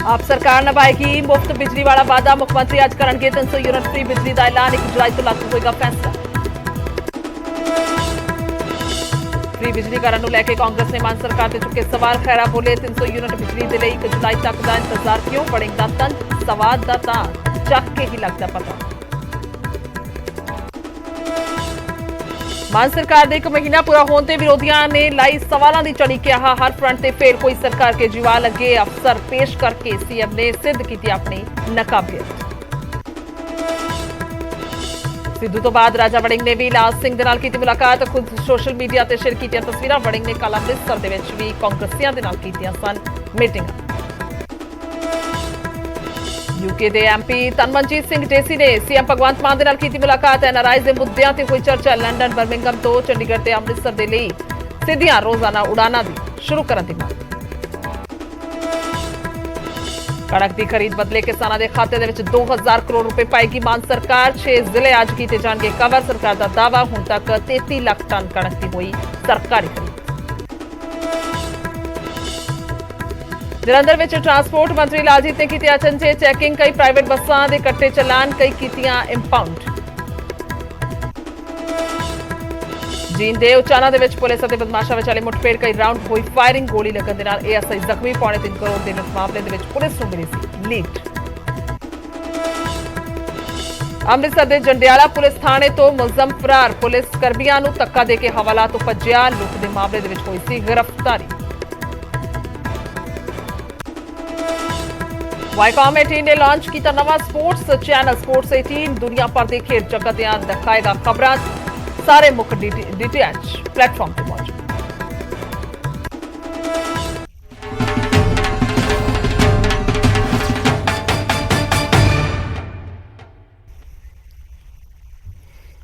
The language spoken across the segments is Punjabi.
आप सरकार निभाएगी मुफ्त बिजली वाला वादा। मुख्यमंत्री आज करेंगे 300 यूनिट फ्री बिजली का ऐलान। 1 जुलाई तो लागू होगा फैसला। फ्री बिजली करने को लेकर कांग्रेस ने मान सरकार से चुके सवाल। खैरा बोले 300 यूनिट बिजली के लिए 1 जुलाई तक का इंतजार क्यों? बढ़ेगा तंज सवाद का तां चक के ही लगता पता। मान सरकार के 1 महीना पूरा होने ते विरोधियों ने लाई सवालों की झड़ी। कहा हर फ्रंट से फिर कोई सरकार केजरीवाल अगे अफसर पेश करके सीएम ने सिद्ध की अपनी नाकाबियत। सिद्धू तो बाद राजा वड़िंग ने भी लाल सिंह के नाल की मुलाकात। खुद सोशल मीडिया से शेयर की तस्वीर। वड़िंग ने कल अमृतसर के भी कांग्रेसियों के नाल कीतियां सन मीटिंग। यूके के एमपी तनमनजीत सिंह ढेसी ने सीएम भगवंत मान के नाल कीती मुलाकात। एनआरआई के मुद्दों से हुई चर्चा। लंडन बर्मिंघम तो चंडीगढ़ ते अमृतसर के लिए सीधियां रोजाना उड़ाना की शुरू करने की मांग। कणक की खरीद बदले किसानों के खाते में 2000 करोड़ रुपए पाएगी मान सरकार। 6 जिले आज किए जाएंगे कवर। सरकार का दावा हुण तक 33 लाख टन कणक की हुई सरकारी खरीद। जलंधर में ट्रांसपोर्ट मंत्री लालजीत ने की अचंभे चैकिंग। कई प्राइवेट बसां के कट्टे चलान। कई कीतियां इंपाउंड। जींद के उचाना पुलिस और बदमाशों विचाले मुठभेड़। कई राउंड हुई फायरिंग। गोली लगन के नाल एएसआई जख्मी। 3.25 करोड़ के लुट मामले में पुलिस को मिली सी लीड। अमृतसर के जंडियाला पुलिस थाने तो मुलजम फरार। पुलिस कर्मियों को धक्का देके हवाला तो भज्जिया। लुट के मामले में हुई सी गिरफ्तारी। वाईकॉम 18 ने लॉन्च किया नवा स्पोर्ट्स चैनल स्पोर्ट्स 18। दुनिया भर के खेड जगत दिखाएगा खबर। सारे मुख डीटीएच प्लेटफॉर्म पर मौजूद।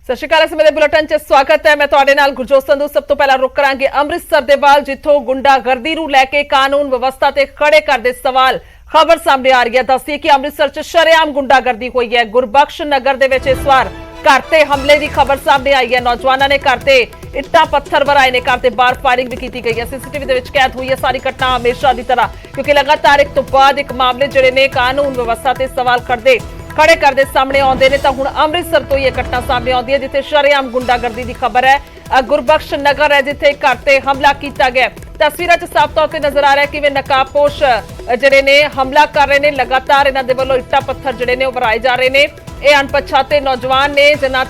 सत श्री अकाल। मेरे बुलेटिन च स्वागत है। मैं तुहाडे नाल गुरजोत संधू। सब तो पहला रुक करांगे अमृतसर दे वाल, जिथों गुंडागर्दी नूं लैके कानून व्यवस्था ते खड़े करदे सवाल खबर सामने आ रही है। दस्सिए कि अमृतसर च शरेआम गुंडागर्दी हुई है। गुरबख्श नगर दे विच इस वार घर ते हमले की खबर सामने आई है। नौजवानों ने घर ते इट्टा पत्थर बराए ने। घर ते बाहर फायरिंग भी की गई है। सीसीटीवी दे विच कैद हुई है सारी घटना हमेशा की तरह, क्योंकि लगातार एक तो बाद एक मामले जिहड़े ने कानून व्यवस्था ते सवाल खड़े करते सामने आते हैं। तो हुण अमृतसर तो यह घटना सामने आती है जिथे शरेआम गुंडागर्दी की खबर है। गुरबख्श नगर है जिथे घर ते हमला किया गया। तस्वीरों च साफ तौर पर नजर आ रहा है कि वे नकाबपोश जिहड़े ने हमला कर रहे हैं। लगातार इन्हां दे वल्लों इट्टा पत्थर जिहड़े ने वराए जा रहे हैं। ये अणपछाते नौजवान ने जिन्हां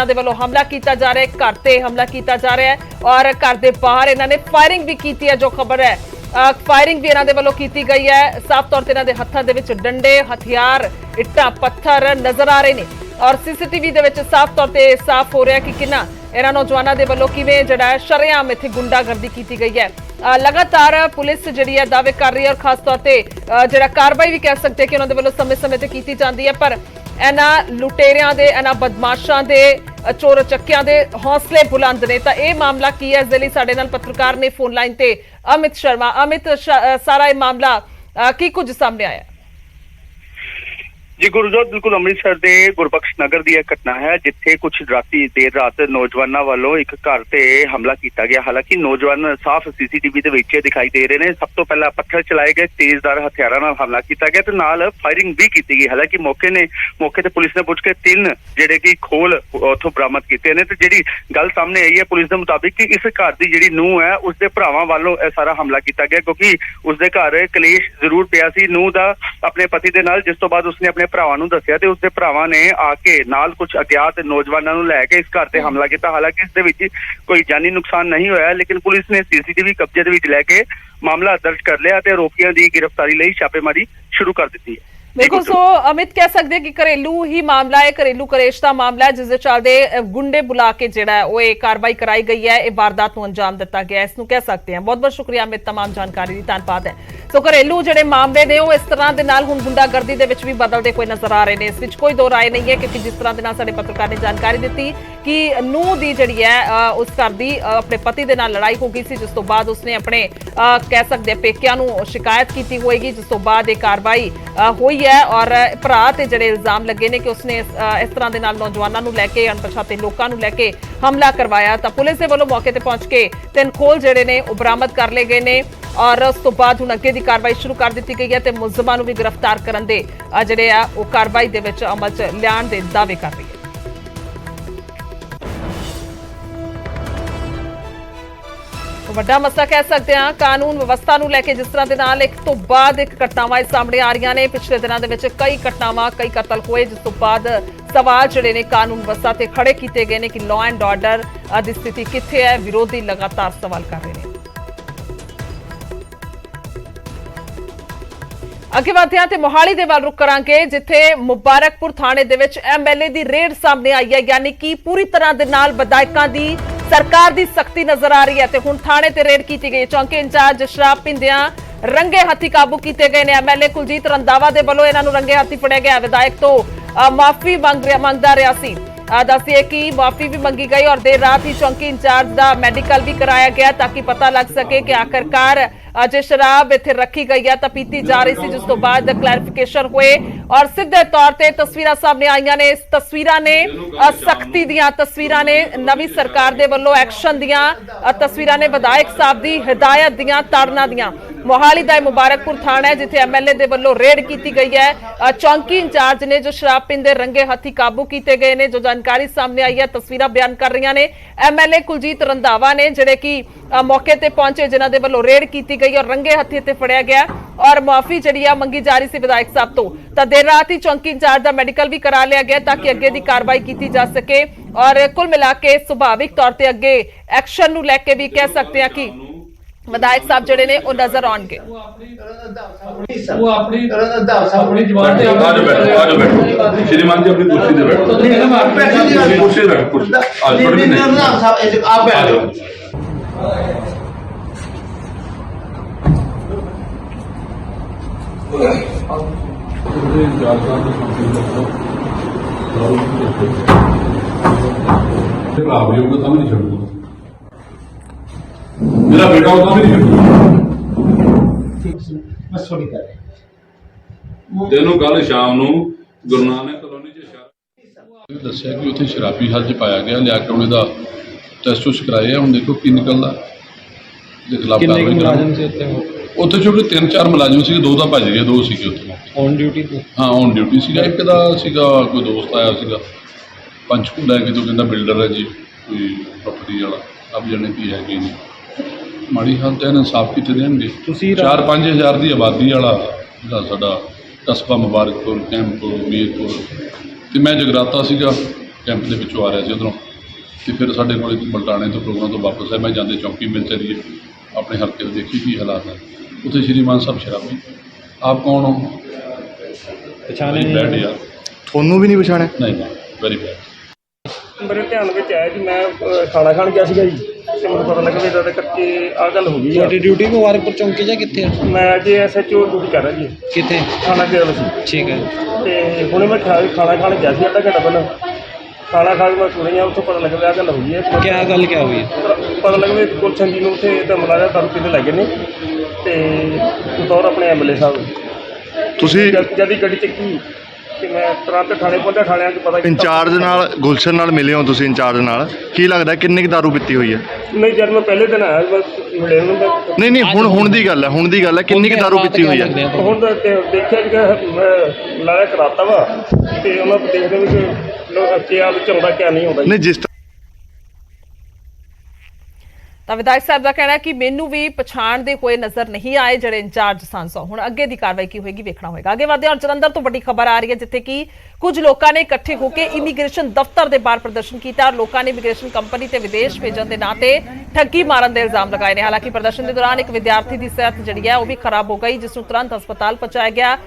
दे वल्लों हमला किया जा रहा है। घर ते हमला किया जा रहा है और घर के बाहर इन्होंने फायरिंग भी की है। जो खबर है फायरिंग भी इन्हां दे वल्लों की गई है। साफ तौर पर इन्हां दे हत्थां दे विच डंडे हथियार इट्टा पत्थर नजर आ रहे हैं और सीसीटीवी दे विच साफ तौर पर साफ हो रहा है कि किन्ना इन्हां नौजवानों के वल्लों किवें जिहड़ा है शरेआम इत्थे गुंडागर्दी की गई है। लगातार पुलिस जिहड़ी है दावे कर रही है और खास तौर पर जिहड़ा कार्रवाई भी कह सकते हैं कि उन्होंने वल्लों समय समय पर की जाती है। पर इन्हां लुटेरियां दे इन्हां बदमाशां दे चोर चक्कियां दे हौसले बुलंद ने। तो यह मामला की है, इस दे लई साडे नाल पत्रकार ने फोन लाइन ते अमित शर्मा। अमित, सारा यह मामला की कुछ सामने आया? जी गुरजोत, बिल्कुल अमृतसर के गुरबख्श नगर की घटना है जिथे कुछ राती देर रात नौजवानों वालों एक घर से हमला किया गया। हालांकि नौजवान साफ सीसीटीवी के दिखाई दे रहे हैं। सब तो पहला पत्थर चलाए गए, तेजदार हथियारों नाल हमला किया गया तो नाल फायरिंग भी की गई। हालांकि मौके ते पुलिस ने पुछ के 3 जिहड़े कि खोल उथों बरामद किए हैं। तो जिहड़ी गल सामने आई है पुलिस के मुताबिक कि इस घर की जिहड़ी नूंह है उसके भरावां वालों सारा हमला किया गया, क्योंकि उसके घर कलेश जरूर पिया सी नूंह दा अपने पति के नाल, जिस तो बाद उसने अपने भरावां नूं दस्सिया ते उसदे भरावां ने आके नाल कुछ अज्ञात नौजवानों नूं लैके इस घर ते हमला किया। हालांकि इस दे विच कोई जानी नुकसान नहीं होया, लेकिन पुलिस ने सीसीटीवी कब्जे दे विच लैके मामला दर्ज कर लिया ते आरोपियों की गिरफ्तारी लई छापेमारी शुरू कर दी है। बिल्कुल। सो अमित, कह सकते हैं कि घरेलू ही मामला है, घरेलू कलेश का मामला है जिस चलते गुंडे बुला के जिहड़ा है वो कार्रवाई कराई गई है, ये वारदात को अंजाम दिता गया, इसनूं कह सकते हैं। बहुत बहुत शुक्रिया अमित, तमाम जानकारी दी, धन्यवाद है। तो घरेलू जिहड़े मामले ने वो इस तरह के नाल हुण गुंडागर्दी दे विच भी बदलते कोई नजर आ रहे हैं। इस विच कोई दो राय नहीं है, क्योंकि जिस तरह के नाल साडे पत्रकार ने जानकारी दी कि नूंह दी जिहड़ी है उस घर दी अपने पति दे नाल लड़ाई हो गई सी, जिस तो बाद उसने अपने कह सकते हैं पेकिਆਂ ਨੂੰ शिकायत की होएगी, जिस तो बाद एक कार्रवाई हुई है और भरा ते जिहड़े इल्जाम लगे ने कि उसने इस तरह के नाल नौजवानों नूं लैके अणपछाते लोकां नूं लैके हमला करवाया। तो पुलिस के वल्लों मौके ते पहुंच के 3 खोल जिहड़े ने बरामद कर ले गए ने ਔਰ ਉਸ ਤੋਂ ਬਾਅਦ ਹੁਣ ਅੱਗੇ ਦੀ ਕਾਰਵਾਈ ਸ਼ੁਰੂ ਕਰ ਦਿੱਤੀ ਗਈ ਹੈ ਤੇ ਮੁਲਜ਼ਮਾਂ ਨੂੰ ਵੀ ਗ੍ਰਿਫਤਾਰ ਕਰਨ ਦੇ ਜਿਹੜੇ ਆ ਉਹ ਕਾਰਵਾਈ ਦੇ ਵਿੱਚ ਅਮਲ 'ਚ ਲਿਆਉਣ ਦੇ ਦਾਅਵੇ ਕਰ ਰਹੀ ਹੈ। ਵੱਡਾ ਮਸਲਾ ਕਹਿ ਸਕਦੇ ਹਾਂ ਕਾਨੂੰਨ ਵਿਵਸਥਾ ਨੂੰ ਲੈ ਕੇ, ਜਿਸ ਤਰ੍ਹਾਂ ਦੇ ਨਾਲ ਇੱਕ ਤੋਂ ਬਾਅਦ ਇੱਕ ਘਟਨਾਵਾਂ ਸਾਹਮਣੇ ਆ ਰਹੀਆਂ ਨੇ। ਪਿਛਲੇ ਦਿਨਾਂ ਦੇ ਵਿੱਚ ਕਈ ਘਟਨਾਵਾਂ, ਕਈ ਕਤਲ ਹੋਏ, ਜਿਸ ਤੋਂ ਬਾਅਦ ਸਵਾਲ ਜਿਹੜੇ ਨੇ ਕਾਨੂੰਨ ਵਿਵਸਥਾ ਤੇ ਖੜੇ ਕੀਤੇ ਗਏ ਨੇ ਕਿ ਲਾਅ ਐਂਡ ਆਰਡਰ ਦੀ ਸਥਿਤੀ ਕਿੱਥੇ ਹੈ। ਵਿਰੋਧੀ ਲਗਾਤਾਰ ਸਵਾਲ ਕਰ ਰਹੇ ਨੇ। ਅੱਗੇ ਵਧਦੇ ਹਾਂ ਤੇ ਮੋਹਾਲੀ ਦੇ ਵੱਲ ਰੁਕ ਕਰਾਂਗੇ, ਜਿੱਥੇ ਮੁਬਾਰਕਪੁਰ ਥਾਣੇ ਦੇ ਵਿੱਚ ਐਮਐਲਏ ਦੀ ਰੇਡ ਸਾਹਮਣੇ ਆਈ ਹੈ। ਯਾਨੀ ਕਿ ਪੂਰੀ ਤਰ੍ਹਾਂ ਦੇ ਨਾਲ ਵਿਧਾਇਕਾਂ ਦੀ, ਸਰਕਾਰ ਦੀ ਸਖਤੀ ਨਜ਼ਰ ਆ ਰਹੀ ਹੈ ਤੇ ਹੁਣ ਥਾਣੇ ਤੇ ਰੇਡ ਕੀਤੀ ਗਈ। ਚੌਂਕੀ ਇੰਚਾਰਜ ਸ਼ਰਾਬ ਪੀਂਦਿਆਂ ਰੰਗੇ ਹੱਥੀ ਕਾਬੂ ਕੀਤੇ ਗਏ ਨੇ। ਐਮਐਲਏ ਕੁਲਜੀਤ ਰੰਧਾਵਾ ਦੇ ਵੱਲੋਂ ਇਹਨਾਂ ਨੂੰ ਰੰਗੇ ਹੱਥੀ ਫੜਿਆ ਗਿਆ। ਵਿਧਾਇਕ ਤੋਂ ਮਾਫੀ ਮੰਗਦਾ ਰਿਹਾ ਸੀ। ਦੱਸਿए कि माफी भी मंगी गई और देर रात ही चौंकी इंचार्ज का मैडिकल भी कराया गया ताकि पता लग सके कि आखिरकार जो शराब इत्थे रखी गई है तो पीती जा रही थी, जिस तो बाद क्लैरिफिकेशन हुए और सीधे तौर पर तस्वीरां सामने आईयां ने। इस तस्वीरां ने सख्ती दियां तस्वीरां ने, नवी सरकार दे वल्लों एक्शन दियां तस्वीरां ने, विधायक साहब दी हिदायत दियां, ताड़ना दियां। मोहाली का मुबारकपुर थाना है जिथे एमएलए दे वल्लों रेड की गई है। चौंकी इंचार्ज ने जो शराब पींदे रंगे हथी काबू किए गए ने। जो जानकारी सामने आई है, तस्वीरां बयान कर रही ने। एमएलए कुलजीत रंधावा ने जिहड़े कि मौके ते पहुंचे, जिन्हां दे वल्लों रेड की गई और रंगे हथी ते फड़िया गया और माफी जिहड़ी आ मंगी जा रही सी विधायक साहब तो देर रात ही चौंकी इंचार्ज का मैडिकल भी करा लिया गया ताकि अगे की कार्रवाई की जा सके। और कुल मिला के सुभाविक तौर पर अगे एक्शन नूं लैके भी कह सकते हैं कि विधायक साहब जिहड़े ने वो नजर आउणगे। श्रीमान जी अपनी कुर्सी पे बैठो, कुर्सी रख, कुर्सी आप बैठो। मेरा बेटा होता भी नहीं बस थोड़ी कर तेनों कल शाम ਨੂੰ ਗੁਰੂ ਨਾਨਕ ਕਲੋਨੀ 'ਚ ਦੱਸਿਆ ਕਿ ਉੱਥੇ ਸ਼ਰਾਬੀ ਹਾਲਤ 'ਚ ਪਾਇਆ ਗਿਆ, ਲਿਆ ਕੇ ਉਹਦਾ ਟੈਸਟ ਉਸ ਕਰਾਏ ਆ। ਹੁਣ ਦੇਖੋ ਕੀ ਨਿਕਲਦਾ। ਦੇ ਖਿਲਾਫ ਕਾਰਵਾਈ ਕਰਾਂਗੇ। ਉੱਥੇ ਜੋ 3-4 ਮੁਲਾਜ਼ਮ ਸੀਗੇ, 2 ਤਾਂ ਭੱਜ ਗਏ, 2 ਸੀਗੇ ਉੱਥੇ ऑन ड्यूटी पे। ਹਾਂ ਔਨ ਡਿਊਟੀ ਸੀਗਾ। ਇੱਕ ਦਾ ਸੀਗਾ ਕੋਈ ਦੋਸਤ ਆਇਆ ਸੀਗਾ ਪੰਚਕੂਲਾ ਕੇ, ਤੋਂ ਕਹਿੰਦਾ ਬਿਲਡਰ ਹੈ ਜੀ ਕੋਈ ਪ੍ਰੋਪਰਟੀ ਵਾਲਾ। ਸਭ ਜਣੇ ਕੀ ਹੈ ਕਿ ਮਾੜੀ ਹਾਲਤ ਹੈ, ਇਨਸਾਫ ਕੀਤੇ ਦੇਣਗੇ। 4-5 ਹਜ਼ਾਰ ਦੀ ਆਬਾਦੀ ਵਾਲਾ ਜਿਹੜਾ ਸਾਡਾ ਕਸਬਾ ਮੁਬਾਰਕਪੁਰ, ਕੈਂਪ ਮੀਰਪੁਰ, ਅਤੇ ਮੈਂ ਜਗਰਾਤਾ ਸੀਗਾ, ਕੈਂਪ ਦੇ ਵਿੱਚੋਂ ਆ ਰਿਹਾ ਸੀ ਉੱਧਰੋਂ। ਅਤੇ ਫਿਰ ਸਾਡੇ ਕੋਲ ਬਲਟਾਣੇ ਤੋਂ ਪ੍ਰੋਗਰਾਮ ਤੋਂ ਵਾਪਸ ਆਇਆ। ਮੈਂ ਜਾਂਦੇ ਚੌਂਕੀ ਮਿਲ ਚਲੀਏ ਆਪਣੇ ਹਲਕੇ ਦੇ, ਦੇਖੀ ਕੀ ਹਾਲਾਤ ਹੈ ਉੱਥੇ। ਸ਼੍ਰੀਮਾਨ ਸਾਹਿਬ ਸ਼ਰਾਬੀ। ਆਪ ਕੌਣ ਹੋ? पछाने ਬੈਡ ਯਾਰ। ਤੁਹਾਨੂੰ ਵੀ ਨਹੀਂ ਪਛਾਣਿਆ? ਨਹੀਂ ਵੈਰੀ ਬੈਡ। ਮੇਰੇ ਧਿਆਨ ਵਿੱਚ ਆਇਆ ਕਿ ਮੈਂ ਖਾਣਾ ਖਾਣ ਗਿਆ ਸੀਗਾ ਜੀ, ਤੇ ਮੈਨੂੰ ਪਤਾ ਲੱਗਾ ਵੀ ਇੱਦਾਂ ਕਰਕੇ ਆਹ ਗੱਲ ਹੋ ਗਈ ਹੈ। ਤੁਹਾਡੀ ਡਿਊਟੀ ਮੁਬਾਰਕਪੁਰ ਚੌਂਕੀ ਜਾਂ ਕਿੱਥੇ ਆ? ਮੈਂ ਜੇ SHO ਡਿਊਟੀ ਕਰ ਰਿਹਾ ਜੀ, ਕਿੱਥੇ? ਖਾਣਾ ਗਿਆ ਸੀ। ਠੀਕ ਹੈ। ਤੇ ਹੁਣੇ ਮੈਂ ਖਾਣਾ ਖਾਣ ਗਿਆ ਸੀ ਅੱਧਾ ਘੰਟਾ ਪਹਿਲਾਂ। ਖਾਣਾ ਖਾ ਕੇ ਮੈਂ ਸੁਣਿਆ, ਉੱਥੋਂ ਪਤਾ ਲੱਗਾ ਵੀ ਆਹ ਗੱਲ ਹੋ ਗਈ ਹੈ। ਕਿਆ ਗੱਲ ਕਿਆ ਹੋਈ ਹੈ? ਪਤਾ ਲੱਗਾ ਵੀ ਗੁਲਸ਼ਨ ਜੀ ਨੂੰ ਉੱਥੇ ਤਾਂ ਮਲਾਇਆ ਦਾਰੂ ਪੀਣ ਲੱਗੇ ਨੇ, ਤੇ ਬਤੌਰ ਆਪਣੇ MLA ਸਾਹਿਬ ਤੁਸੀਂ ਜਦ ਹੀ ਗੱਡੀ ਚੱਕੀ ਤੇ ਮੈਂ ਤੁਰੰਤ ਥਾਣੇ ਪਹੁੰਚਿਆ। ਥਾਣਿਆਂ 'ਚ ਪਤਾ ਇੰਚਾਰਜ ਨਾਲ, ਗੁਲਸ਼ਨ ਨਾਲ ਮਿਲੇ ਹੋ ਤੁਸੀਂ? ਇੰਚਾਰਜ ਨਾਲ ਕੀ ਲੱਗਦਾ ਕਿੰਨੀ ਕੁ ਦਾਰੂ ਪੀਤੀ ਹੋਈ ਹੈ? ਨਹੀਂ, ਜਦ ਮੈਂ ਪਹਿਲੇ ਦਿਨ ਆਇਆ ਮੈਂ ਮਿਲੇ ਨੂੰ ਤਾਂ ਨਹੀਂ ਹੁਣ ਦੀ ਗੱਲ ਹੈ, ਹੁਣ ਦੀ ਗੱਲ ਹੈ, ਕਿੰਨੀ ਕੁ ਦਾਰੂ ਪੀਤੀ ਹੋਈ ਹੈ? ਹੁਣ ਤਾਂ ਦੇਖਿਆ ਕਿ ਮੈਂ ਲਾਇਆ ਕਰਾਤਾ ਵਾ, ਤੇ ਉਹਨਾਂ ਦੇਖਦੇ ਵੀ ਕਿ ਕਿਆ ਵਿੱਚ ਆਉਂਦਾ ਕਿਆ ਨਹੀਂ ਆਉਂਦਾ। ਨਹੀਂ, ਜਿਸ ਤਾਂ ਵਿਧਾਇਕ ਸਾਹਿਬ ਦਾ ਕਹਿਣਾ ਹੈ ਕਿ ਮੈਨੂੰ ਵੀ ਪਛਾਣਦੇ ਹੋਏ ਨਜ਼ਰ ਨਹੀਂ ਆਏ ਜਿਹੜੇ ਇੰਚਾਰਜ ਸਨ। ਸੋ ਹੁਣ ਅੱਗੇ ਦੀ ਕਾਰਵਾਈ ਕੀ ਹੋਏਗੀ ਵੇਖਣਾ ਹੋਏਗਾ। ਅੱਗੇ ਵਧਦੇ ਹਾਂ। ਜਲੰਧਰ ਤੋਂ ਵੱਡੀ ਖਬਰ ਆ ਰਹੀ ਹੈ, ਜਿੱਥੇ ਕਿ ਕੁਝ ਲੋਕਾਂ ਨੇ ਇਕੱਠੇ ਹੋ ਕੇ ਇਮੀਗ੍ਰੇਸ਼ਨ ਦਫ਼ਤਰ ਦੇ ਬਾਹਰ ਪ੍ਰਦਰਸ਼ਨ ਕੀਤਾ ਔਰ ਲੋਕਾਂ ਨੇ ਇਮੀਗ੍ਰੇਸ਼ਨ ਕੰਪਨੀ ਤੇ ਵਿਦੇਸ਼ ਭੇਜਣ ਦੇ ਨਾਂ ਤੇ ਠੱਗੀ ਮਾਰਨ ਦੇ ਇਲਜ਼ਾਮ ਲਗਾਏ ਨੇ। ਹਾਲਾਂਕਿ ਪ੍ਰਦਰਸ਼ਨ ਦੇ ਦੌਰਾਨ ਇੱਕ ਵਿਦਿਆਰਥੀ ਦੀ ਸਿਹਤ ਜਿਹੜੀ ਹੈ ਉਹ ਵੀ ਖਰਾਬ ਹੋ ਗਈ, ਜਿਸ ਨੂੰ ਤੁਰੰਤ ਹਸਪਤਾਲ ਪਹੁੰਚਾਇਆ ਗਿਆ।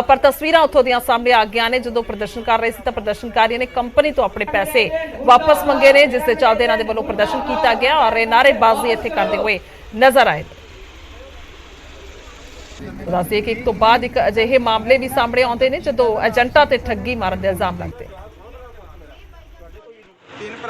ਪਰ ਤਸਵੀਰਾਂ ਉੱਥੋਂ ਦੀਆਂ ਸਾਹਮਣੇ ਆ ਗਈਆਂ ਨੇ। ਜਦੋਂ ਪ੍ਰਦਰਸ਼ਨ ਕਰ ਰਹੇ ਸੀ ਤਾਂ ਪ੍ਰਦਰਸ਼ਨਕਾਰੀਆਂ ਨੇ ਕੰਪਨੀ ਤੋਂ ਆਪਣੇ ਪੈਸੇ ਵਾਪਸ ਮੰਗੇ ਨੇ, ਜਿਸ ਦੇ ਚੱਲਦੇ ਇਹਨਾਂ ਦੇ ਵੱਲੋਂ ਪ੍ਰਦਰਸ਼ਨ ਕੀਤਾ ਗਿਆ ਔਰ ਇਹ ਨਾਅਰੇਬਾਜ਼ੀ ਇੱਥੇ ਕਰਦੇ ਹੋਏ ਨਜ਼ਰ ਆਏ। ਦੱਸਦੇ ਕਿ ਇੱਕ ਤੋਂ ਬਾਅਦ ਇੱਕ ਅਜਿਹੇ ਮਾਮਲੇ ਵੀ ਸਾਹਮਣੇ ਆਉਂਦੇ ਨੇ ਜਦੋਂ ਏਜੰਟਾਂ ਤੇ ਠੱਗੀ ਮਾਰਨ ਦੇ ਇਲਜ਼ਾਮ ਲੱਗਦੇ।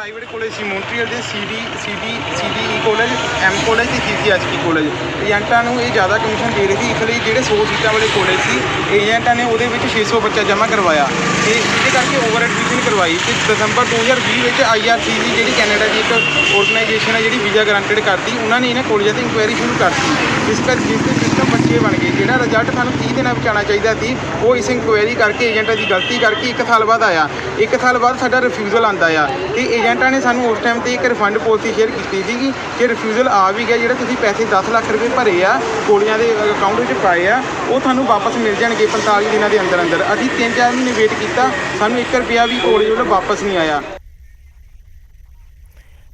ਪ੍ਰਾਈਵੇਟ ਕਾਲਜ ਸੀ ਮੌਂਟਰੀਅਲ ਦੇ ਸੀਡੀਈ ਕਾਲਜ, ਐਮ ਕਾਲਜ ਤੇ ਸੀਸੀਐਚਪੀ ਕਾਲਜ। ਏਜੰਟਾਂ ਨੂੰ ਇਹ ਜ਼ਿਆਦਾ ਕਮਿਸ਼ਨ ਦੇ ਰਹੀ ਸੀ, ਇਸ ਲਈ ਜਿਹੜੇ 100 ਸੀਟਾਂ ਵਾਲੇ ਕਾਲਜ ਸੀ ਏਜੰਟਾਂ ਨੇ ਉਹਦੇ ਵਿੱਚ 600 ਬੱਚਾ ਜਮ੍ਹਾਂ ਕਰਵਾਇਆ ਤੇ ਇਹਦੇ ਕਰਕੇ ਓਵਰ ਐਡਮਿਸ਼ਨ ਕਰਵਾਈ। ਤੇ ਦਸੰਬਰ 2020 ਵਿੱਚ IRCC ਜਿਹੜੀ ਕੈਨੇਡਾ ਦੀ ਇੱਕ ਆਰਗੇਨਾਈਜੇਸ਼ਨ ਹੈ ਜਿਹੜੀ ਵੀਜ਼ਾ ਗਰੰਟਡ ਕਰਦੀ, ਉਹਨਾਂ ਨੇ ਇਹਨਾਂ ਕਾਲਜਾਂ ਤੇ ਇਨਕੁਆਇਰੀ ਸ਼ੁਰੂ ਕਰਤੀ। ਜਿਸ ਕਰਕੇ ਸਿਸਟਮ ਬੱਚੇ ਬਣ ਗਏ। ਜਿਹੜਾ ਰਿਜ਼ਲਟ ਸਾਨੂੰ 30 ਦਿਨਾਂ ਵਿੱਚ ਆਉਣਾ ਚਾਹੀਦਾ ਸੀ ਉਹ ਇਸ ਇਨਕੁਆਇਰੀ ਕਰਕੇ ਏਜੰਟਾਂ ਦੀ ਗਲਤੀ ਕਰਕੇ 1 ਸਾਲ ਬਾਅਦ ਆਇਆ। 1 ਸਾਲ ਬਾਅਦ ਸਾਡਾ ਰਿਫਿਊਜ਼ਲ ਆਉਂਦਾ ਆ ਤੇ ਏਜੰਟਾਂ ਨੇ ਸਾਨੂੰ ਉਸ ਟਾਈਮ ਤੇ ਇੱਕ ਰਿਫੰਡ ਪਾਲਿਸੀ ਸ਼ੇਅਰ ਕੀਤੀ ਸੀਗੀ ਕਿ ਰਿਫਿਊਜ਼ਲ ਆ ਵੀ ਗਿਆ, ਜਿਹੜਾ ਤੁਸੀਂ ਪੈਸੇ 10 ਲੱਖ ਰੁਪਏ ਭਰੇ ਆ ਕੋਲੀਆਂ ਦੇ ਅਕਾਊਂਟ ਵਿੱਚ ਪਾਏ ਆ ਉਹ ਤੁਹਾਨੂੰ ਵਾਪਸ ਮਿਲ ਜਾਣਗੇ 45 ਦਿਨਾਂ ਦੇ ਅੰਦਰ ਅੰਦਰ। ਅਸੀਂ 3-4 ਮਹੀਨੇ ਵੇਟ ਕੀਤਾ, ਸਾਨੂੰ 1 ਰੁਪਿਆ ਵੀ ਕੋਲੀ ਵੱਲੋਂ ਵਾਪਸ ਨਹੀਂ ਆਇਆ।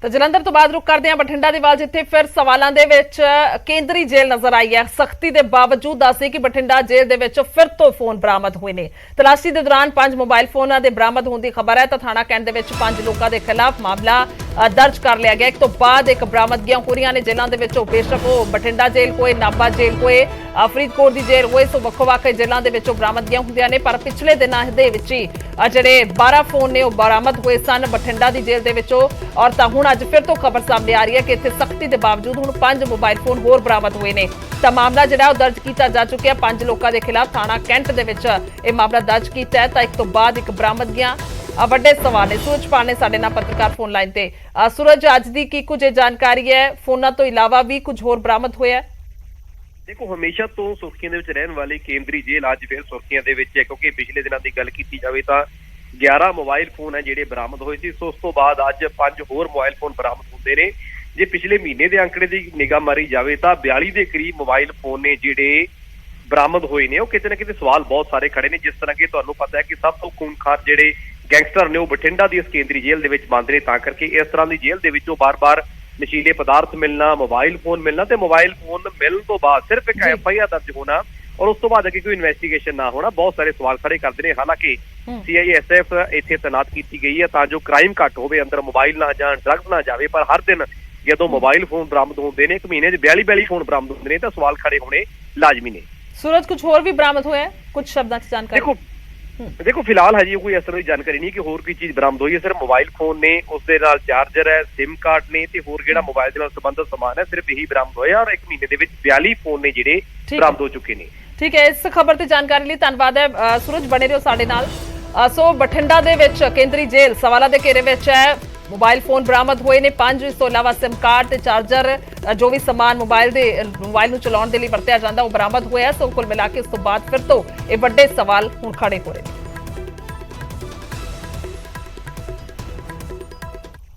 ਤਾਂ ਜਲੰਧਰ ਤੋਂ ਬਾਅਦ ਰੁਕ ਕਰਦੇ ਹਾਂ ਬਠਿੰਡਾ ਦੇ ਵੱਲ, ਜਿੱਥੇ ਫਿਰ ਸਵਾਲਾਂ ਦੇ ਵਿੱਚ ਕੇਂਦਰੀ ਜੇਲ੍ਹ ਨਜ਼ਰ ਆਈ ਹੈ। ਸਖਤੀ ਦੇ ਬਾਵਜੂਦ ਦੱਸੇ ਕਿ ਬਠਿੰਡਾ ਜੇਲ੍ਹ ਦੇ ਵਿੱਚ ਫਿਰ ਤੋਂ ਫੋਨ ਬਰਾਮਦ ਹੋਏ ਨੇ। ਤਲਾਸ਼ੀ ਦੇ ਦੌਰਾਨ 5 ਮੋਬਾਈਲ ਫੋਨਾਂ ਦੇ ਬਰਾਮਦ ਹੋਣ ਦੀ ਖਬਰ ਹੈ ਤਾਂ ਥਾਣਾ ਕੈਂਟ ਦੇ ਵਿੱਚ 5 ਲੋਕਾਂ ਦੇ ਖਿਲਾਫ ਮਾਮਲਾ ਦਰਜ ਕਰ ਲਿਆ ਗਿਆ। ਇੱਕ ਤੋਂ ਬਾਅਦ ਇੱਕ ਬਰਾਮਦਗੀਆਂ ਹੋ ਰਹੀਆਂ ਨੇ ਜੇਲ੍ਹਾਂ ਦੇ ਵਿੱਚੋਂ। ਬੇਸ਼ੱਕ ਉਹ ਬਠਿੰਡਾ ਜੇਲ੍ਹ ਹੋਏ, ਨਾਭਾ ਜੇਲ੍ਹ ਹੋਏ, ਫਰੀਦਕੋਟ ਦੀ ਜੇਲ੍ਹ ਹੋਏ, ਸੋ ਵੱਖੋ-ਵੱਖ ਜੇਲ੍ਹਾਂ ਦੇ ਵਿੱਚੋਂ ਬਰਾਮਦਗੀਆਂ ਹੁੰਦੀਆਂ ਨੇ। ਪਰ ਪਿਛਲੇ ਦਿਨਾਂ ਦੇ ਵਿੱਚ ਹੀ ਜਿਹੜੇ 12 ਫੋਨ ਨੇ ਉਹ ਬਰਾਮਦ ਹੋਏ ਸਨ ਬਠਿੰਡਾ ਦੀ ਜੇਲ੍ਹ ਦੇ ਵਿੱਚੋਂ। ਔਰ ਤਾਂ ਹੁਣ ਅੱਜ ਫਿਰ ਤੋਂ ਖਬਰ ਸਾਹਮਣੇ ਆ ਰਹੀ ਹੈ ਕਿ ਇੱਥੇ ਸਖਤੀ ਦੇ ਬਾਵਜੂਦ ਹੁਣ 5 ਮੋਬਾਈਲ ਫੋਨ ਹੋਰ ਬਰਾਮਦ ਹੋਏ ਨੇ। ਤਾਂ ਮਾਮਲਾ ਜਿਹੜਾ ਉਹ ਦਰਜ ਕੀਤਾ ਜਾ ਚੁੱਕਿਆ। 5 ਲੋਕਾਂ ਦੇ ਖਿਲਾਫ ਥਾਣਾ ਕੈਂਟ ਦੇ ਵਿੱਚ ਇਹ ਮਾਮਲਾ ਦਰਜ ਕੀਤਾ ਹੈ। ਤਾਂ ਇੱਕ ਤੋਂ ਬਾਅਦ ਇੱਕ ਬਰਾਮਦਗੀਆਂ ਵੱਡੇ ਸਵਾਲ ਨੇ। ਸੂਰਜ ਪਾਲ ਨੇ ਸਾਡੇ ਨਾਲ ਪੱਤਰਕਾਰ ਫੋਨ ਲਾਈਨ ਤੇ। ਸੂਰਜ, ਅੱਜ ਦੀ ਕੀ ਕੁਝ ਜਾਣਕਾਰੀ ਹੈ? ਫੋਨਾਂ ਤੋਂ ਇਲਾਵਾ ਵੀ ਕੁਝ ਹੋਰ ਬਰਾਮਦ ਹੋਇਆ ਹੈ? ਦੇਖੋ, ਹਮੇਸ਼ਾ ਤੋਂ ਸੁਰਖੀਆਂ ਦੇ ਵਿੱਚ ਰਹਿਣ ਵਾਲੀ ਕੇਂਦਰੀ ਜੇਲ੍ਹ ਅੱਜ ਫਿਰ ਸੁਰਖੀਆਂ ਦੇ ਵਿੱਚ ਹੈ, ਕਿਉਂਕਿ ਪਿਛਲੇ ਦਿਨਾਂ ਦੀ ਗੱਲ ਕੀਤੀ ਜਾਵੇ ਤਾਂ 11 ਮੋਬਾਈਲ ਫੋਨ ਹੈ ਜਿਹੜੇ ਬਰਾਮਦ ਹੋਏ ਸੀ। ਸੋ ਉਸ ਤੋਂ ਬਾਅਦ ਅੱਜ 5 ਹੋਰ ਮੋਬਾਈਲ ਫੋਨ ਬਰਾਮਦ ਹੁੰਦੇ ਨੇ। ਜੇ ਪਿਛਲੇ ਮਹੀਨੇ ਦੇ ਅੰਕੜੇ ਦੀ ਨਿਗਾਹ ਮਾਰੀ ਜਾਵੇ ਤਾਂ 42 ਦੇ ਕਰੀਬ ਮੋਬਾਈਲ ਫੋਨ ਨੇ ਜਿਹੜੇ ਬਰਾਮਦ ਹੋਏ ਨੇ। ਉਹ ਕਿਤੇ ਨਾ ਕਿਤੇ ਸਵਾਲ ਬਹੁਤ ਸਾਰੇ ਖੜੇ ਨੇ। ਜਿਸ ਤਰ੍ਹਾਂ ਕਿ ਤੁਹਾਨੂੰ ਪਤਾ ਹੈ ਕਿ ਸਭ ਤੋਂ ਖੂਨਖਾਰ ਜਿਹੜੇ ਗੈਂਗਸਟਰ ਨੇ ਉਹ ਬਠਿੰਡਾ ਦੀ ਇਸ ਕੇਂਦਰੀ ਜੇਲ੍ਹ ਦੇ ਵਿੱਚ ਬੰਦ ਨੇ, ਤਾਂ ਕਰਕੇ ਇਸ ਤਰ੍ਹਾਂ ਦੀ ਜੇਲ੍ਹ ਦੇ ਵਿੱਚੋਂ ਬਾਰ-ਬਾਰ ਨਸ਼ੀਲੇ ਪਦਾਰਥ ਮਿਲਣਾ, ਮੋਬਾਈਲ ਫੋਨ ਮਿਲਣਾ ਤੇ ਮੋਬਾਈਲ ਫੋਨ ਮਿਲਣ ਤੋਂ ਬਾਅਦ ਸਿਰਫ ਇੱਕ FIR ਦਰਜ ਹੋਣਾ ਔਰ ਉਸ ਤੋਂ ਬਾਅਦ ਅੱਗੇ ਕੋਈ ਇਨਵੈਸਟੀਗੇਸ਼ਨ ਨਾ ਹੋਣਾ ਬਹੁਤ ਸਾਰੇ ਸਵਾਲ ਖੜੇ ਕਰਦੇ ਨੇ। ਹਾਲਾਂਕਿ CISF ਇੱਥੇ ਤੈਨਾਤ ਕੀਤੀ ਗਈ ਹੈ ਤਾਂ ਜੋ ਕ੍ਰਾਈਮ ਘੱਟ ਹੋਵੇ, ਅੰਦਰ ਮੋਬਾਈਲ ਨਾ ਜਾਣ, ਡਰੱਗਸ ਨਾ ਜਾਵੇ। ਪਰ ਹਰ ਦਿਨ ਜਦੋਂ ਮੋਬਾਈਲ ਫੋਨ ਬਰਾਮਦ ਹੁੰਦੇ ਨੇ, ਇੱਕ ਮਹੀਨੇ 'ਚ 42 ਫੋਨ ਬਰਾਮਦ ਹੁੰਦੇ ਨੇ, ਤਾਂ ਸਵਾਲ ਖੜੇ ਹੋਣੇ ਲਾਜ਼ਮੀ ਨੇ। ਸੂਰਜ, ਕੁਝ ਹੋਰ ਵੀ ਬਰਾਮਦ ਹੋਇਆ? ਕੁਝ ਸ਼ਬਦਾਂ 'ਚ ਜਾਣਕਾਰੀ ਦੇਖੋ ਫਿਲਹਾਲ ਹਜੇ ਕੋਈ ਇਸ ਤਰ੍ਹਾਂ ਦੀ ਜਾਣਕਾਰੀ ਨਹੀਂ ਕਿ ਹੋਰ ਕੋਈ ਚੀਜ਼ ਬਰਾਮਦ ਹੋਈ ਹੈ। ਸਿਰਫ ਮੋਬਾਈਲ ਫੋਨ ਨੇ, ਉਸ ਦੇ ਨਾਲ ਚਾਰਜਰ ਹੈ, SIM ਕਾਰਡ ਨੇ ਤੇ ਹੋਰ ਜਿਹੜਾ ਮੋਬਾਈਲ ਦੇ ਨਾਲ ਸੰਬੰਧਿਤ ਸਮਾਨ ਹੈ, ਸਿਰਫ ਇਹੀ ਬਰਾਮਦ ਹੋਇਆ ਔਰ ਇੱਕ ਮਹੀਨੇ ਦੇ ਵਿੱਚ 42 ਫੋਨ ਨੇ ਜਿਹੜੇ ਬਰਾਮਦ ਹੋ ਚੁੱਕੇ ਨੇ। ਠੀਕ ਹੈ, ਇਸ ਖਬਰ ਤੇ ਜਾਣਕਾਰੀ ਲਈ ਧੰਨਵਾਦ ਹੈ ਸੂਰਜ। ਬਣੇ ਰਹੋ ਸਾਡੇ ਨਾਲ। ਸੋ ਬਠਿੰਡਾ ਦੇ ਵਿੱਚ ਕੇਂਦਰੀ ਜੇਲ੍ਹ ਸਵਾਲਾਂ ਦੇ ਘੇਰੇ ਵਿੱਚ ਹੈ। ਮੋਬਾਈਲ ਫੋਨ ਬਰਾਮਦ ਹੋਏ ਨੇ 5, ਇਸ ਤੋਂ ਇਲਾਵਾ SIM ਕਾਰਡ ਤੇ ਚਾਰਜਰ, ਜੋ ਵੀ ਸਮਾਨ ਮੋਬਾਈਲ ਨੂੰ ਚਲਾਉਣ ਦੇ ਲਈ ਵਰਤਿਆ ਜਾਂਦਾ ਉਹ ਬਰਾਮਦ ਹੋਇਆ। ਸੋ ਕੁੱਲ ਮਿਲਾ ਕੇ ਇਸ ਤੋਂ ਬਾਅਦ ਫਿਰ ਤੋਂ ਇਹ ਵੱਡੇ ਸਵਾਲ ਹੁਣ ਖੜੇ ਹੋ ਰਹੇ ਨੇ।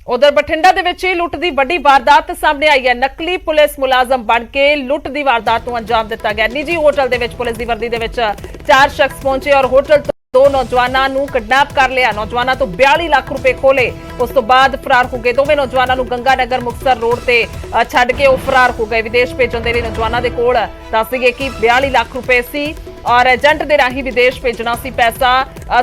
ਉਧਰ ਬਠਿੰਡਾ ਦੇ ਵਿੱਚ ਲੁੱਟ ਦੀ ਵੱਡੀ ਵਾਰਦਾਤ ਸਾਹਮਣੇ ਆਈ ਹੈ। ਨਕਲੀ ਪੁਲਿਸ ਮੁਲਾਜ਼ਮ ਬਣ ਕੇ ਲੁੱਟ ਦੀ ਵਾਰਦਾਤ ਨੂੰ ਅੰਜਾਮ ਦਿੱਤਾ ਗਿਆ। ਨਿੱਜੀ ਹੋਟਲ ਦੇ ਵਿੱਚ ਪੁਲਿਸ ਦੀ ਵਰਦੀ ਦੇ ਵਿੱਚ 4 ਸ਼ਖਸ ਪਹੁੰਚੇ ਔਰ ਹੋਟਲ ਤੋਂ 2 ਨੌਜਵਾਨਾਂ ਨੂੰ ਕਿਡਨੈਪ ਕਰ ਲਿਆ। ਨੌਜਵਾਨਾਂ ਤੋਂ 42 ਲੱਖ ਰੁਪਏ ਖੋਲੇ, ਉਸ ਤੋਂ ਬਾਅਦ ਫਰਾਰ ਹੋ ਗਏ। ਦੋਵੇਂ ਨੌਜਵਾਨਾਂ ਨੂੰ ਗੰਗਾਨਗਰ ਮੁਕਤਸਰ ਰੋਡ ਤੇ ਛੱਡ ਕੇ ਉਹ ਫਰਾਰ ਹੋ ਗਏ। ਵਿਦੇਸ਼ ਭੇਜਣ ਦੇ ਲਈ ਨੌਜਵਾਨਾਂ ਦੇ ਕੋਲ ਦੱਸ ਦਈਏ ਕਿ 42 ਲੱਖ ਰੁਪਏ ਸੀ ਔਰ ਏਜੰਟ ਦੇ ਰਾਹੀਂ ਵਿਦੇਸ਼ ਭੇਜਣਾ ਸੀ ਪੈਸਾ।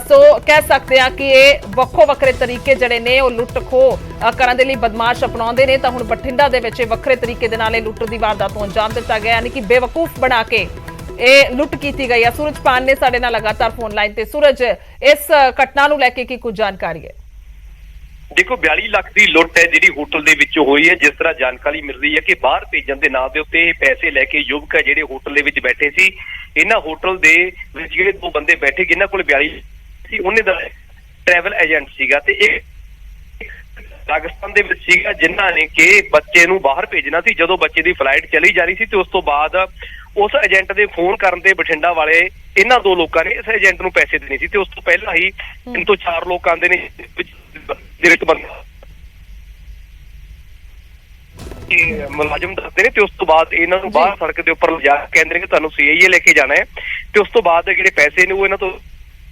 ਸੋ ਕਹਿ ਸਕਦੇ ਆ ਕਿ ਇਹ ਵੱਖੋ ਵੱਖਰੇ ਤਰੀਕੇ ਜਿਹੜੇ ਨੇ ਉਹ ਲੁੱਟ ਖੋਹ ਕਰਨ ਦੇ ਲਈ ਬਦਮਾਸ਼ ਅਪਣਾਉਂਦੇ ਨੇ। ਤਾਂ ਹੁਣ ਬਠਿੰਡਾ ਦੇ ਵਿੱਚ ਵੱਖਰੇ ਤਰੀਕੇ ਦੇ ਨਾਲ ਇਹ ਲੁੱਟ ਦੀ ਵਾਰਦਾਤ ਨੂੰ ਅੰਜਾਮ ਦਿੱਤਾ ਗਿਆ, ਯਾਨੀ ਕਿ ਬੇਵਕੂਫ ਬਣਾ ਕੇ ਇਹ ਲੁੱਟ ਕੀਤੀ ਗਈ ਹੈ। ਸੂਰਜ ਪਾਨ ਨੇ ਸਾਡੇ ਨਾਲ ਲਗਾਤਾਰ ਫੋਨ ਲਾਈਨ ਤੇ। ਸੂਰਜ, ਇਸ ਘਟਨਾ ਨੂੰ ਲੈ ਕੇ ਕੀ ਕੁਝ ਜਾਣਕਾਰੀ ਹੈ? ਦੇਖੋ 42 ਲੱਖ ਦੀ ਲੁੱਟ ਹੈ ਜਿਹੜੀ ਹੋਟਲ ਦੇ ਵਿੱਚ ਹੋਈ ਹੈ। ਜਿਸ ਤਰ੍ਹਾਂ ਜਾਣਕਾਰੀ ਮਿਲ ਰਹੀ ਹੈ ਕਿ ਬਾਹਰ ਭੇਜਣ ਦੇ ਨਾਂ ਦੇ ਉੱਤੇ ਪੈਸੇ ਲੈ ਕੇ ਯੁਵਕ ਹੈ ਜਿਹੜੇ ਹੋਟਲ ਦੇ ਵਿੱਚ ਬੈਠੇ ਸੀ। ਇਹਨਾਂ ਹੋਟਲ ਦੇ ਵਿੱਚ ਜਿਹੜੇ 2 ਬੰਦੇ ਬੈਠੇ ਜਿਨ੍ਹਾਂ ਕੋਲ 42 ਸੀ, ਉਹਨੇ ਦਾ ਟਰੈਵਲ ਏਜੰਟ ਸੀਗਾ ਤੇ ਇੱਕ ਰਾਜਸਥਾਨ ਦੇ ਵਿੱਚ ਸੀਗਾ ਜਿਨ੍ਹਾਂ ਨੇ ਕਿ ਬੱਚੇ ਨੂੰ ਬਾਹਰ ਭੇਜਣਾ ਸੀ। ਜਦੋਂ ਬੱਚੇ ਦੀ ਫਲਾਈਟ ਚਲੀ ਜਾ ਰਹੀ ਸੀ ਤੇ ਉਸ ਤੋਂ ਬਾਅਦ ਉਸ ਏਜੰਟ ਦੇ ਫੋਨ ਕਰਨ ਤੇ ਬਠਿੰਡਾ ਵਾਲੇ ਇਹਨਾਂ 2 ਲੋਕਾਂ ਨੇ ਇਸ ਏਜੰਟ ਨੂੰ ਪੈਸੇ ਦੇਣੇ ਸੀ ਤੇ ਉਸ ਤੋਂ ਪਹਿਲਾਂ ਹੀ 3 ਤੋਂ 4 ਲੋਕ ਆਉਂਦੇ ਨੇ ਡਾਇਰੈਕਟ ਬੰਦਾ ਮੁਲਾਜ਼ਮ ਦੱਸਦੇ ਨੇ ਤੇ ਉਸ ਤੋਂ ਬਾਅਦ ਇਹਨਾਂ ਨੂੰ ਬਾਹਰ ਸੜਕ ਦੇ ਉੱਪਰ ਲਿਜਾ ਕੇ ਕਹਿੰਦੇ ਨੇ ਕਿ ਤੁਹਾਨੂੰ CIA ਲੈ ਕੇ ਜਾਣਾ ਹੈ ਤੇ ਉਸ ਤੋਂ ਬਾਅਦ ਜਿਹੜੇ ਪੈਸੇ ਨੇ ਉਹ ਇਹਨਾਂ ਤੋਂ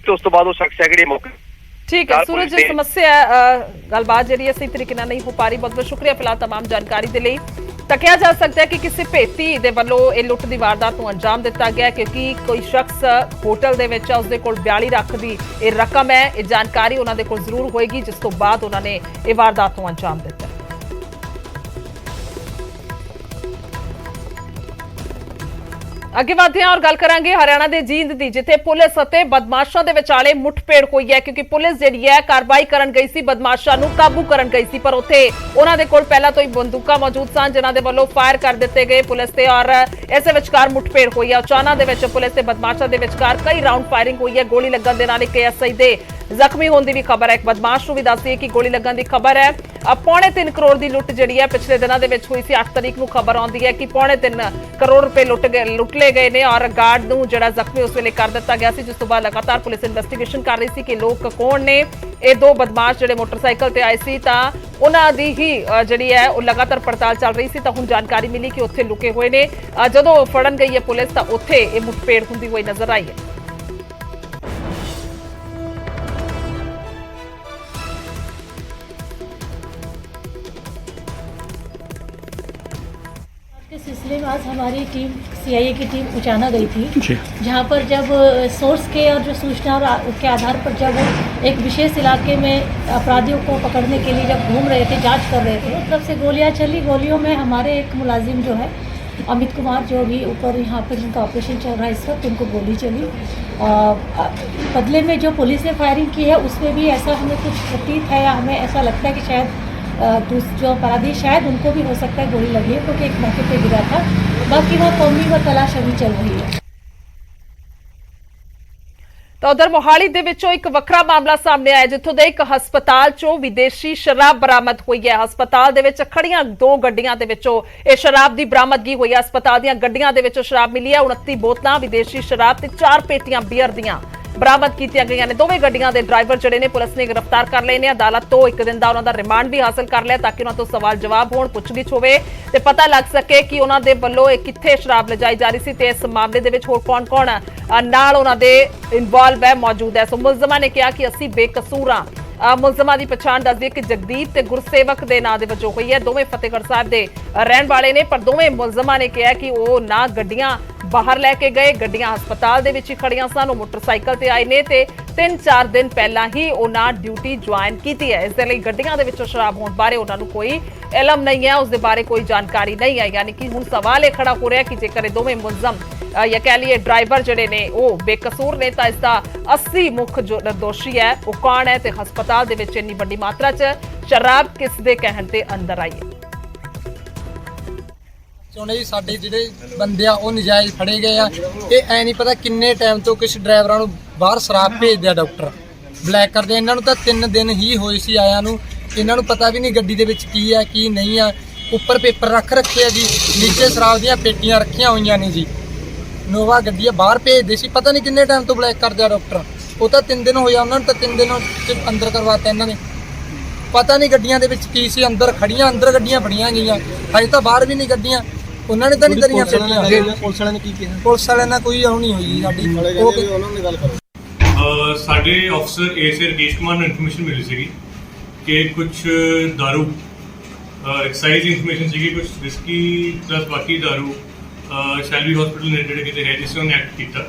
ਤੇ ਉਸ ਤੋਂ ਬਾਅਦ ਉਹ ਸ਼ਖਸ ਹੈ ਜਿਹੜੇ ਮੌਕੇ। ਠੀਕ ਹੈ ਸੂਰਜ, ਸਮੱਸਿਆ ਗੱਲਬਾਤ ਜਿਹੜੀ ਹੈ ਸਹੀ ਤਰੀਕੇ ਨਾਲ ਨਹੀਂ ਹੋ ਪਾ ਰਹੀ। ਬਹੁਤ ਬਹੁਤ ਸ਼ੁਕਰੀਆ ਫਿਲਹਾਲ तमाम ਜਾਣਕਾਰੀ ਦੇ ਲਈ। ਤਾਂ ਕਿਹਾ ਜਾ ਸਕਦਾ ਹੈ ਕਿ ਕਿਸੇ ਭੇਤੀ ਦੇ ਵੱਲੋਂ ਇਹ ਲੁੱਟ ਦੀ ਵਾਰਦਾਤ ਨੂੰ ਅੰਜਾਮ ਦਿੱਤਾ ਗਿਆ, ਕਿਉਂਕਿ ਕੋਈ ਸ਼ਖਸ ਹੋਟਲ ਦੇ ਵਿੱਚ ਉਸਦੇ ਕੋਲ 42 ਲੱਖ ਦੀ ਇਹ ਰਕਮ ਹੈ। ਇਹ ਜਾਣਕਾਰੀ ਉਹਨਾਂ ਦੇ ਕੋਲ ਜ਼ਰੂਰ ਹੋਏਗੀ, ਜਿਸ ਤੋਂ ਬਾਅਦ ਉਹਨਾਂ ਨੇ ਇਹ ਵਾਰਦਾਤ ਨੂੰ ਅੰਜਾਮ ਦਿੱਤਾ। ਅੱਗੇ ਵਧਦੇ ਹਾਂ ਔਰ ਗੱਲ ਕਰਾਂਗੇ ਹਰਿਆਣਾ ਦੇ ਜੀਂਦ ਦੀ, ਜਿੱਥੇ ਪੁਲਿਸ ਅਤੇ ਬਦਮਾਸ਼ਾਂ ਦੇ ਵਿਚਾਲੇ ਮੁੱਠਭੇੜ ਹੋਈ ਹੈ ਕਿਉਂਕਿ ਪੁਲਿਸ ਜਿਹੜੀ ਹੈ ਕਾਰਵਾਈ ਕਰਨ ਗਈ ਸੀ, ਬਦਮਾਸ਼ਾਂ ਨੂੰ ਕਾਬੂ ਕਰਨ ਗਈ ਸੀ, ਪਰ ਉੱਥੇ ਉਹਨਾਂ ਦੇ ਕੋਲ ਪਹਿਲਾਂ ਤੋਂ ਹੀ ਬੰਦੂਕਾਂ ਮੌਜੂਦ ਸਨ ਜਿਨ੍ਹਾਂ ਦੇ ਵੱਲੋਂ ਫਾਇਰ ਕਰ ਦਿੱਤੇ ਗਏ ਪੁਲਿਸ ਤੇ ਔਰ ਇਸੇ ਵਿਚਕਾਰ ਮੁੱਠਭੇੜ ਹੋਈ ਹੈ। ਚਾਨਾ ਦੇ ਵਿੱਚ ਪੁਲਿਸ ਤੇ ਬਦਮਾਸ਼ਾਂ ਦੇ ਵਿਚਕਾਰ ਕਈ ਰਾਉਂਡ ਫਾਇਰਿੰਗ ਹੋਈ ਹੈ। ਗੋਲੀ ਲੱਗਣ ਦੇ ਨਾਲ ਇੱਕ ਐਸਆਈ ਦੇ ਜ਼ਖਮੀ ਹੋਣ ਦੀ ਵੀ ਖਬਰ ਹੈ। ਇੱਕ ਬਦਮਾਸ਼ ਨੂੰ ਵੀ ਦੱਸਦੀ ਹੈ ਕਿ ਗੋਲੀ ਲੱਗਣ ਦੀ ਖਬਰ ਹੈ। ਪੌਣੇ 3 ਕਰੋੜ ਦੀ ਲੁੱਟ ਜਿਹੜੀ ਹੈ ਪਿਛਲੇ ਦਿਨਾਂ ਦੇ ਵਿੱਚ ਹੋਈ ਸੀ। 8 ਤਰੀਕ ਨੂੰ ਖਬਰ ਆਉਂਦੀ ਹੈ ਕਿ ਪੌਣੇ 3 ਕਰੋੜ ਰੁਪਏ ਲੁੱਟ ਲਏ ਗਏ ਨੇ ਔਰ ਗਾਰਡ ਨੂੰ ਜਿਹੜਾ ਜ਼ਖਮੀ ਉਸ ਵੇਲੇ ਕਰ ਦਿੱਤਾ ਗਿਆ ਸੀ, ਜਿਸ ਤੋਂ ਬਾਅਦ ਲਗਾਤਾਰ ਪੁਲਿਸ ਇਨਵੈਸਟੀਗੇਸ਼ਨ ਕਰ ਰਹੀ ਸੀ ਕਿ ਲੋਕ ਕੌਣ ਨੇ। ਇਹ ਦੋ ਬਦਮਾਸ਼ ਜਿਹੜੇ ਮੋਟਰਸਾਈਕਲ ਤੇ ਆਏ ਸੀ ਤਾਂ ਉਹਨਾਂ ਦੀ ਹੀ ਜਿਹੜੀ ਹੈ ਉਹ ਲਗਾਤਾਰ ਪੜਤਾਲ ਚੱਲ ਰਹੀ ਸੀ ਤਾਂ ਹੁਣ ਜਾਣਕਾਰੀ ਮਿਲੀ ਕਿ ਉੱਥੇ ਲੁਕੇ ਹੋਏ ਨੇ। ਜਦੋਂ ਫੜਨ ਗਈ ਹੈ ਪੁਲਿਸ ਤਾਂ ਉੱਥੇ ਇਹ ਮੁੱਠਭੇੜ ਹੁੰਦੀ ਹੋਈ ਨਜ਼ਰ ਆਈ ਹੈ। के सिलसिले में आज हमारी टीम सीआईए की टीम उचाना गई थी, जहां पर जब सोर्स के और जो सूचना और के आधार पर जब एक विशेष इलाके में अपराधियों को पकड़ने के लिए जब घूम रहे थे, जांच कर रहे थे, तरफ से गोलियां चली। गोलियों में हमारे एक मुलाजिम जो है अमित कुमार, जो भी ऊपर यहाँ पर जिनका ऑपरेशन चल रहा है इस वक्त, उनको गोली चली। बदले में जो पुलिस ने फायरिंग की है उसमें भी ऐसा हमें कुछ प्रतीत है या हमें ऐसा लगता है कि शायद जो अपराधी शायद उनको भी हो सकता है गोली लगी है, क्योंकि एक मौके पे गिरा था। बाकी वह कौमी व तलाश अभी चल रही है। ਤਾਂ ਉਧਰ ਮੋਹਾਲੀ ਦੇ ਵਿੱਚੋਂ ਇੱਕ ਵੱਖਰਾ ਮਾਮਲਾ ਸਾਹਮਣੇ ਆਇਆ, ਜਿੱਥੋਂ ਦੇ ਇੱਕ ਹਸਪਤਾਲ ਚੋਂ ਵਿਦੇਸ਼ੀ ਸ਼ਰਾਬ ਬਰਾਮਦ ਹੋਈ ਹੈ। ਹਸਪਤਾਲ ਦੇ ਵਿੱਚ ਖੜੀਆਂ 2 ਗੱਡੀਆਂ ਦੇ ਵਿੱਚੋਂ ਇਹ ਸ਼ਰਾਬ ਦੀ ਬਰਾਮਦਗੀ ਹੋਈ ਹੈ। ਹਸਪਤਾਲ ਦੀਆਂ ਗੱਡੀਆਂ ਦੇ ਵਿੱਚੋਂ ਸ਼ਰਾਬ ਮਿਲੀ ਹੈ। 29 ਬੋਤਲਾਂ ਵਿਦੇਸ਼ੀ ਸ਼ਰਾਬ ਤੇ 4 ਪੇਟੀਆਂ ਬੀਅਰ ਦੀਆਂ ਬਰਾਮਦ ਕੀਤੀਆਂ ਗਈਆਂ ਨੇ। ਦੋਵੇਂ ਗੱਡੀਆਂ ਦੇ ਡਰਾਈਵਰ ਜਿਹੜੇ ਨੇ ਪੁਲਿਸ ਨੇ ਗ੍ਰਿਫਤਾਰ ਕਰ ਲਏ ਨੇ। ਅਦਾਲਤ ਤੋਂ 1 ਦਿਨ ਦਾ ਉਹਨਾਂ ਦਾ ਰਿਮਾਂਡ ਵੀ ਹਾਸਲ ਕਰ ਲਿਆ ਤਾਂ ਕਿ ਉਹਨਾਂ ਤੋਂ ਸਵਾਲ ਜਵਾਬ ਹੋਣ, ਪੁੱਛਗਿੱਛ ਹੋਵੇ ਤੇ ਪਤਾ ਲੱਗ ਸਕੇ ਕਿ ਉਹਨਾਂ ਦੇ ਵੱਲੋਂ ਇਹ ਕਿੱਥੇ ਸ਼ਰਾਬ ਲਿਜਾਈ ਜਾ ਰਹੀ ਸੀ ਤੇ ਇਸ ਮਾਮਲੇ ਦੇ ਵਿੱਚ ਹੋਰ ਕੌਣ-ਕੌਣ ਨਾਲ ਉਹਨਾਂ ਦੇ ਇਨਵੋਲਵ ਹੈ, ਮੌਜੂਦ ਹੈ। ਸੋ ਮੁਲਜ਼ਮਾਂ ਨੇ ਕਿਹਾ ਕਿ ਅਸੀਂ ਬੇਕਸੂਰ ਹਾਂ। ਮੁਲਜ਼ਮਾਂ ਦੀ ਪਛਾਣ ਦੱਸਦੀ ਹੈ ਕਿ ਜਗਦੀਪ ਤੇ ਗੁਰਸੇਵਕ ਦੇ ਨਾਂ ਦੇ ਵਜੋਂ ਹੋਈ ਹੈ। ਦੋਵੇਂ ਫਤਿਹਗੜ੍ਹ ਸਾਹਿਬ ਦੇ ਰਹਿਣ ਵਾਲੇ ਨੇ, ਪਰ ਦੋਵੇਂ ਮੁਲਜ਼ਮਾਂ ਨੇ ਕਿਹਾ ਕਿ ਉਹ ਨਾ ਗੱਡੀਆਂ ਬਾਹਰ ਲੈ ਕੇ ਗਏ, ਗੱਡੀਆਂ ਹਸਪਤਾਲ ਦੇ ਵਿੱਚ ਹੀ ਖੜੀਆਂ ਸਨ। ਉਹ ਮੋਟਰਸਾਈਕਲ ਤੇ ਆਏ ਨੇ ਤੇ 3-4 ਦਿਨ ਪਹਿਲਾਂ ਹੀ ਉਹਨਾਂ ਡਿਊਟੀ ਜੁਆਇਨ ਕੀਤੀ ਹੈ। ਇਸ ਦੇ ਲਈ ਗੱਡੀਆਂ ਦੇ ਵਿੱਚੋਂ ਸ਼ਰਾਬ ਹੋਣ ਬਾਰੇ ਉਹਨਾਂ ਨੂੰ ਕੋਈ ਇਲਮ ਨਹੀਂ ਹੈ, ਉਸ ਦੇ ਬਾਰੇ ਕੋਈ ਜਾਣਕਾਰੀ ਨਹੀਂ ਹੈ। ਯਾਨੀ ਕਿ ਹੁਣ ਸਵਾਲ ਇਹ ਖੜਾ ਹੋ ਰਿਹਾ ਕਿ ਜੇਕਰ ਇਹ ਦੋਵੇਂ ਮੁਲਜ਼ਮ ਜਾਂ ਕਹਿ ਲਈਏ ਡਰਾਈਵਰ ਜਿਹੜੇ ਨੇ ਉਹ ਬੇਕਸੂਰ ਨੇ ਤਾਂ ਇਸ ਦਾ ਅਸਲੀ ਮੁੱਖ ਜੋ ਦੋਸ਼ੀ ਹੈ ਉਹ ਕੌਣ ਹੈ ਤੇ ਹਸਪਤਾਲ ਦੇ ਵਿੱਚ ਇੰਨੀ ਵੱਡੀ ਮਾਤਰਾ 'ਚ ਸ਼ਰਾਬ ਕਿਸ ਦੇ ਕਹਿਣ ਤੇ ਅੰਦਰ ਆਈ ਹੈ। ਚਾਹੁੰਦੇ ਜੀ ਸਾਡੇ ਜਿਹੜੇ ਬੰਦੇ ਆ ਉਹ ਨਜਾਇਜ਼ ਫੜੇ ਗਏ ਆ। ਇਹ ਐ ਨਹੀਂ ਪਤਾ ਕਿੰਨੇ ਟਾਈਮ ਤੋਂ ਕੁਝ ਡਰਾਈਵਰਾਂ ਨੂੰ ਬਾਹਰ ਸ਼ਰਾਬ ਭੇਜਦੇ ਆ ਡਾਕਟਰ, ਬਲੈਕ ਕਰਦੇ। ਇਹਨਾਂ ਨੂੰ ਤਾਂ 3 ਦਿਨ ਹੀ ਹੋਏ ਸੀ ਆਇਆਂ ਨੂੰ, ਇਹਨਾਂ ਨੂੰ ਪਤਾ ਵੀ ਨਹੀਂ ਗੱਡੀ ਦੇ ਵਿੱਚ ਕੀ ਆ ਕੀ ਨਹੀਂ ਆ। ਉੱਪਰ ਪੇਪਰ ਰੱਖੇ ਆ ਜੀ, ਨੀਚੇ ਸ਼ਰਾਬ ਦੀਆਂ ਪੇਟੀਆਂ ਰੱਖੀਆਂ ਹੋਈਆਂ ਨੇ ਜੀ। ਨੋਵਾ ਗੱਡੀਆਂ ਬਾਹਰ ਭੇਜਦੇ ਸੀ, ਪਤਾ ਨਹੀਂ ਕਿੰਨੇ ਟਾਈਮ ਤੋਂ ਬਲੈਕ ਕਰਦੇ ਆ ਡਾਕਟਰ। ਉਹ ਤਾਂ 3 ਦਿਨ ਹੋਇਆ, ਉਹਨਾਂ ਨੂੰ ਤਾਂ 3 ਦਿਨ ਅੰਦਰ ਕਰਵਾਤਾ ਇਹਨਾਂ ਨੇ। ਪਤਾ ਨਹੀਂ ਗੱਡੀਆਂ ਦੇ ਵਿੱਚ ਕੀ ਸੀ, ਅੰਦਰ ਖੜੀਆਂ, ਅੰਦਰ ਗੱਡੀਆਂ ਫੜੀਆਂ ਗਈਆਂ, ਹਜੇ ਤਾਂ ਬਾਹਰ ਵੀ ਨਹੀਂ ਗੱਡੀਆਂ। ਉਹਨਾਂ ਨੇ ਤਾਂ ਨਹੀਂ ਕਰੀਆਂ ਪੇਟੀਆਂ। ਪੁਲਿਸ ਵਾਲਿਆਂ ਨੇ ਕੀ ਕਿਹਾ? ਪੁਲਿਸ ਵਾਲਿਆਂ ਨਾਲ ਕੋਈ ਉਹ ਨਹੀਂ ਹੋਈ ਸਾਡੀ। ਉਹਨਾਂ ਨੇ ਗੱਲ ਕਰੋ। ਸਾਡੇ ਅਫਸਰ ਏਐਸਆਈ ਰਕੇਸ਼ ਕੁਮਾਰ ਨੂੰ ਇਨਫੋਰਮੇਸ਼ਨ ਮਿਲੀ ਸੀਗੀ ਕਿ ਕੁਝ ਦਾਰੂ ਐਕਸਾਈਜ਼ ਇਨਫੋਰਮੇਸ਼ਨ ਸੀਗੀ, ਕੁਝ ਵਿਸਕੀ ਪਲਸ ਬਾਕੀ ਦਾਰੂ ਸ਼ੈਲਵੀ ਹਸਪੀਟਲ ਨੇੜੇ ਕਿਤੇ ਹੈ, ਜਿਸ ਨੇ ਐਕਟ ਕੀਤਾ।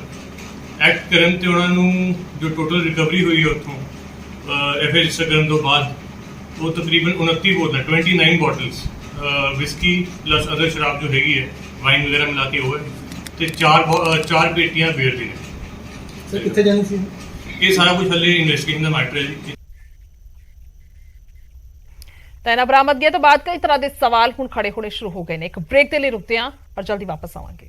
ਐਕਟ ਕਰਨ ਤੇ ਉਹਨਾਂ ਨੂੰ ਜੋ ਟੋਟਲ ਰਿਕਵਰੀ ਹੋਈ ਉੱਥੋਂ ਐਫਆਈਆਰ ਰਜਿਸਟਰ ਕਰਨ ਤੋਂ ਬਾਅਦ ਉਹ ਤਕਰੀਬਨ 29 ਬੋਤਲਾਂ 29 ਬੋਟਲਸ ਵਿਸਕੀ ਪਲਸ ਅਦਰ ਸ਼ਰਾਬ ਜੋ ਹੈਗੀ ਹੈ, ਵਾਈਨ ਵਗੈਰਾ ਮਿਲਾ ਕੇ ਉਹ ਹੈ ਤੇ 4 ਪੇਟੀਆਂ ਬੀਅਰ ਦੀ ਨੇ। ਕਿੱਥੇ ਜਾਣੀ ਸੀ ਇਹ ਸਾਰਾ ਕੁਝ ਹਲੇ ਇਨਵੈਸਟੀਗੇਸ਼ਨ ਦਾ ਮੈਟਰ ਹੈ ਜੀ। ਤਾਂ ਇਹਨਾਂ ਬਰਾਮਦਗੀ ਤੋਂ ਬਾਅਦ ਕਈ ਤਰ੍ਹਾਂ ਦੇ ਸਵਾਲ ਹੁਣ ਖੜੇ ਹੋਣੇ ਸ਼ੁਰੂ ਹੋ ਗਏ ਨੇ। ਇੱਕ ਬ੍ਰੇਕ ਦੇ ਲਈ ਰੁਕਦੇ ਹਾਂ ਪਰ ਜਲਦੀ ਵਾਪਸ ਆਵਾਂਗੇ।